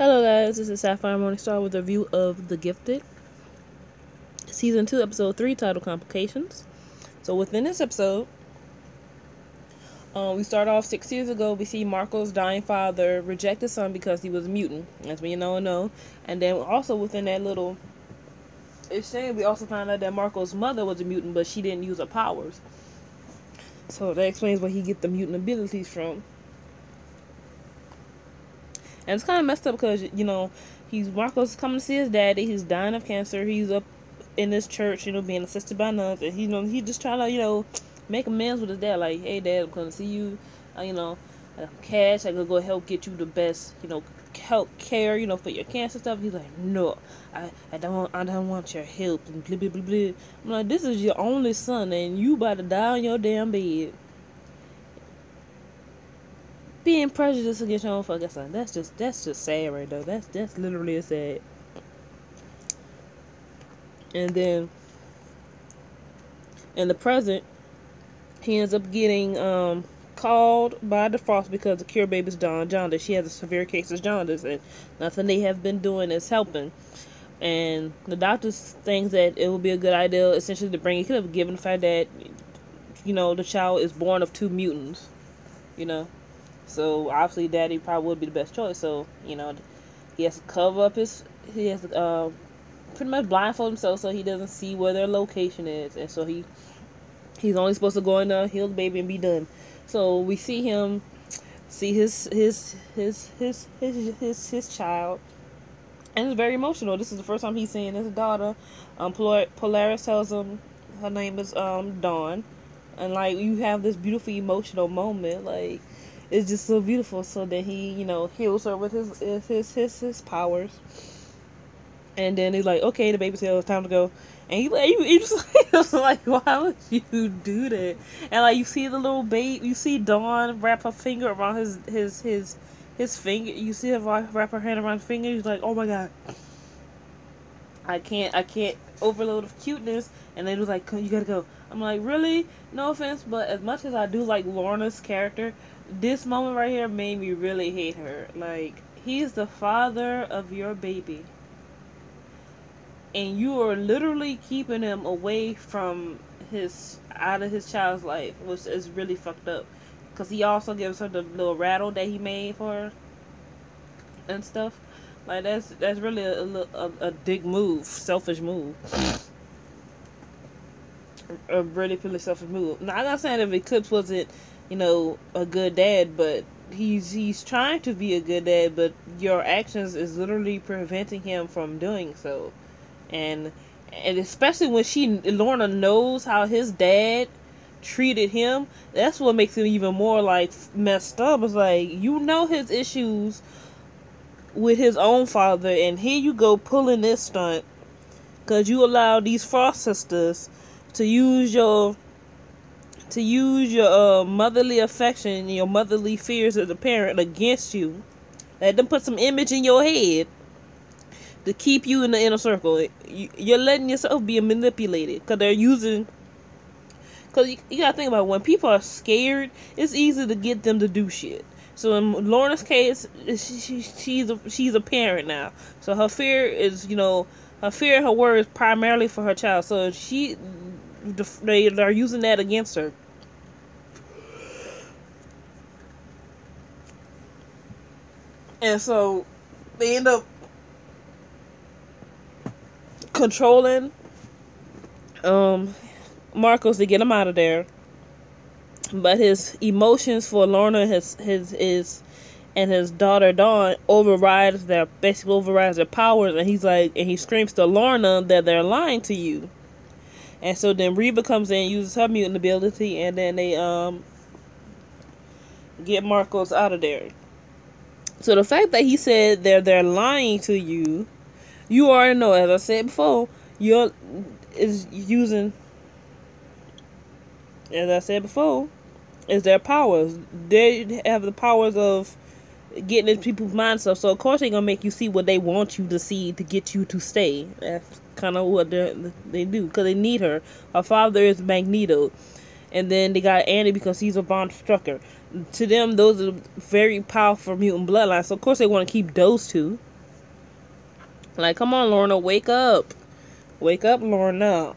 Hello guys, this is Sapphire Morningstar with a review of The Gifted, Season 2, Episode 3, titled Complications. So within this episode, we start off 6 years ago. We see Marco's dying father reject his son because he was a mutant, as we know. And then also within that little exchange, we also find out that Marco's mother was a mutant, but she didn't use her powers. So that explains where he get the mutant abilities from. And it's kind of messed up because, Marco's coming to see his daddy. He's dying of cancer. He's up in this church, being assisted by nuns. And, he just trying to, make amends with his dad. Like, hey, Dad, I'm coming to see you. Cash. I could go help get you the best, help care, for your cancer stuff. He's like, no, I don't want your help. And blah, blah, blah, blah. I'm like, this is your only son, and you about to die on your damn bed. Being prejudiced against your own fucking son. That's just sad right though. That's literally sad. And then in the present, he ends up getting called by the Frost because the cure baby's jaundice. She has a severe case of jaundice, and nothing they have been doing is helping. And the doctors think that it would be a good idea, essentially, to bring it. Could have given the fact that the child is born of two mutants. So obviously daddy probably would be the best choice. So, he has to cover up he has to pretty much blindfold himself so he doesn't see where their location is. And so he's only supposed to go in there, heal the baby, and be done. So we see him see his child. And it's very emotional. This is the first time he's seeing his daughter. Polaris tells him her name is Dawn. And you have this beautiful emotional moment, it's just so beautiful. So then he, heals her with his powers. And then he's like, okay, the baby's here, it's time to go. And he just like, why would you do that? And you see the little baby, you see Dawn wrap her finger around his finger. You see her wrap her hand around his finger. He's like, oh my god, I can't overload of cuteness. And then he was like, you gotta go. I'm like, really? No offense, but as much as I do like Lorna's character, this moment right here made me really hate her. He's the father of your baby, and you are literally keeping him away from out of his child's life, which is really fucked up. Because he also gives her the little rattle that he made for her and stuff. That's really a dick move, selfish move. A really selfish move. Now, I'm not saying if Eclipse wasn't, a good dad, but he's trying to be a good dad, but your actions is literally preventing him from doing so. And especially when Lorna knows how his dad treated him, that's what makes him even more messed up. It's his issues with his own father, and here you go pulling this stunt because you allow these Frost sisters to use your motherly affection, your motherly fears as a parent against you. Let them put some image in your head to keep you in the inner circle. You're letting yourself be manipulated because they're using. Because you gotta think about it, when people are scared, it's easy to get them to do shit. So in Lorna's case, she's a parent now, so her fear is her worry is primarily for her child. So they're using that against her. And so they end up controlling Marcos to get him out of there. But his emotions for Lorna and his daughter Dawn overrides their powers, and he screams to Lorna that they're lying to you. And so then Reva comes in, uses her mutant ability, and then they get Marcos out of there. So the fact that he said they're lying to you, you already know, as I said before, is their powers. They have the powers of getting in people's minds stuff. So of course they're gonna make you see what they want you to see to get you to stay. That's kind of what they do, because they need her. Her father is Magneto, and then they got Annie because he's a Von Strucker. To them, those are very powerful mutant bloodlines. So of course they want to keep those two. Like, come on, Lorna, wake up. Wake up, Lorna.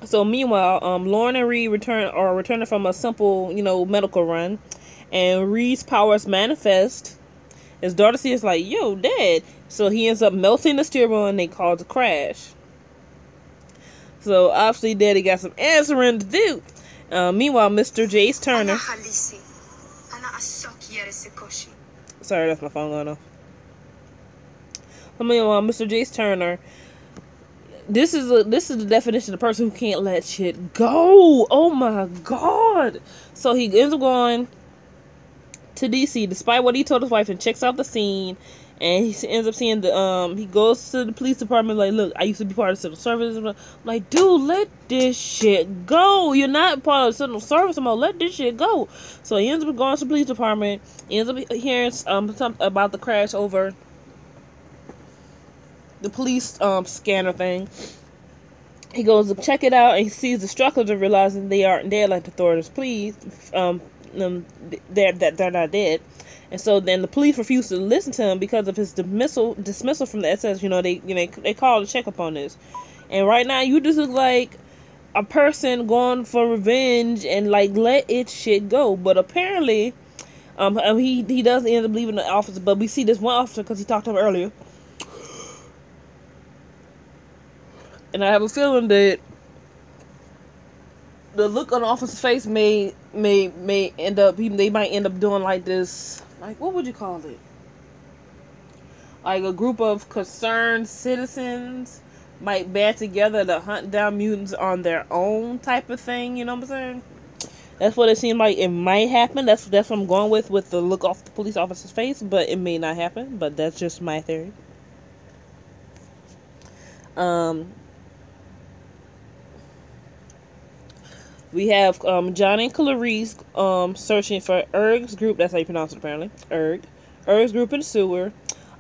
So meanwhile, Lauren and Reed returning from a simple, medical run, and Reed's powers manifest. His daughter sees like, yo, Dad. So he ends up melting the steering wheel and they cause a crash. So obviously Daddy got some answering to do. Meanwhile, Mr. Jace Turner. Sorry, that's my phone going off. Meanwhile, Mr. Jace Turner. This is the definition of the person who can't let shit go. Oh my god. So he ends up going to DC despite what he told his wife and checks out the scene, and he ends up seeing he goes to the police department like, look, I used to be part of civil service. I'm like, dude, let this shit go. You're not part of civil service anymore. Let this shit go. So he ends up going to the police department. He ends up hearing something about the crash over the police scanner thing. He goes to check it out and he sees the strugglers and realizing they aren't dead like the authorities please. They're not dead. And so then the police refuse to listen to him because of his dismissal from the SS. They called to check up on this. And right now you just look like a person going for revenge and like let it shit go. But apparently he does end up leaving the office, but we see this one officer because he talked to him earlier. And I have a feeling that the look on the officer's face may end up, they might end up doing like this, like, what would you call it? Like a group of concerned citizens might band together to hunt down mutants on their own type of thing, you know what I'm saying? That's what it seemed like it might happen. That's what I'm going with the look off the police officer's face, but it may not happen, but that's just my theory. We have John and Clarice searching for Erg's group. That's how you pronounce it, apparently. Erg's group in the sewer.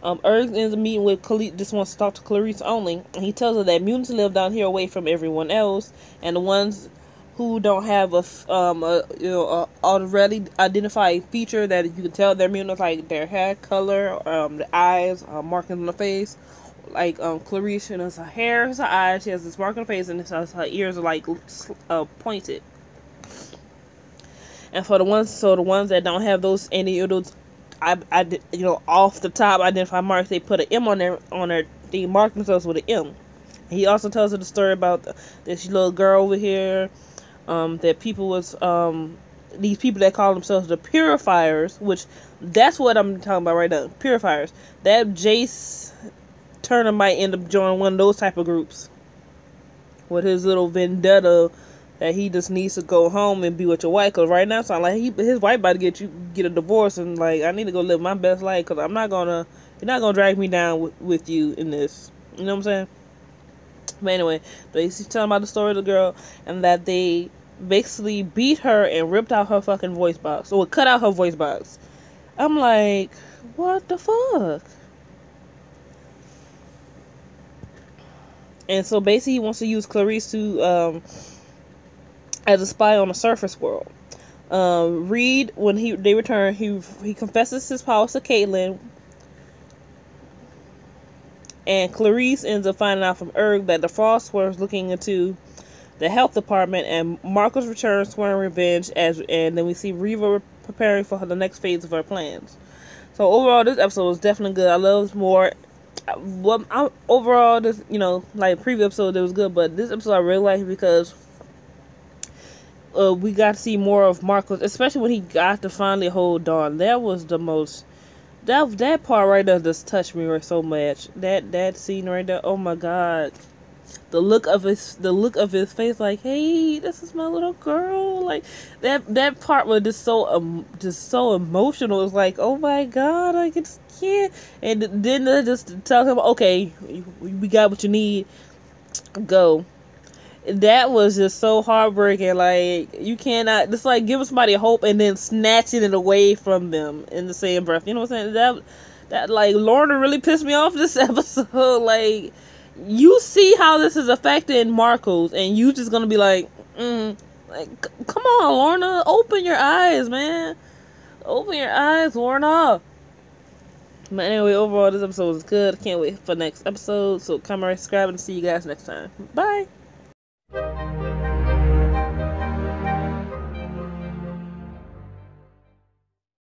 Erg ends up meeting with Clarice. Just wants to talk to Clarice only. And he tells her that mutants live down here away from everyone else, and the ones who don't have a already identified feature that you can tell they're mutants, like their hair color, the eyes, markings on the face. Like Clarice, it's her hair, it's her eyes, she has this mark on her face, and her ears are like pointed. And for the ones that don't have those any of those, off the top identified marks, they put an M on their they mark themselves with an M. He also tells her the story about this little girl over here, that people was these people that call themselves the Purifiers, which that's what I'm talking about right now, Purifiers. That Jace Turner might end up joining one of those type of groups with his little vendetta that he just needs to go home and be with your wife. Cause right now it sounds like his wife about to get a divorce, and like, I need to go live my best life because you're not gonna drag me down with you in this. You know what I'm saying? But anyway, he's telling about the story of the girl and that they basically beat her and ripped out her fucking voice box, or cut out her voice box. I'm like, what the fuck? And so basically he wants to use Clarice to as a spy on the surface world. Reed, when they return, he confesses his powers to Caitlin, and Clarice ends up finding out from Erg that the Frost was looking into the health department, and Marcus returns swearing revenge, and then we see Reva preparing for the next phase of her plans. So overall, this episode was definitely good. I loved more. Overall, this, like previous episode, it was good, but this episode I really liked because we got to see more of Marcus, especially when he got to finally hold Dawn. That was the most, that part right there just touched me so much. That scene right there, oh my god. The look of his face, like, hey, this is my little girl. Like that part was just so emotional. It's like, oh my god, I just can't. And then they just tell him, okay, we got what you need, go. That was just so heartbreaking. Like, you cannot just like give somebody hope and then snatching it away from them in the same breath. You know what I'm saying? That like Lorna really pissed me off this episode. Like, you see how this is affecting Marcos, and you just gonna be like, come on, Lorna, open your eyes, man. Open your eyes, Warner. But anyway, overall, this episode was good. I can't wait for next episode. So comment, subscribe, and see you guys next time. Bye.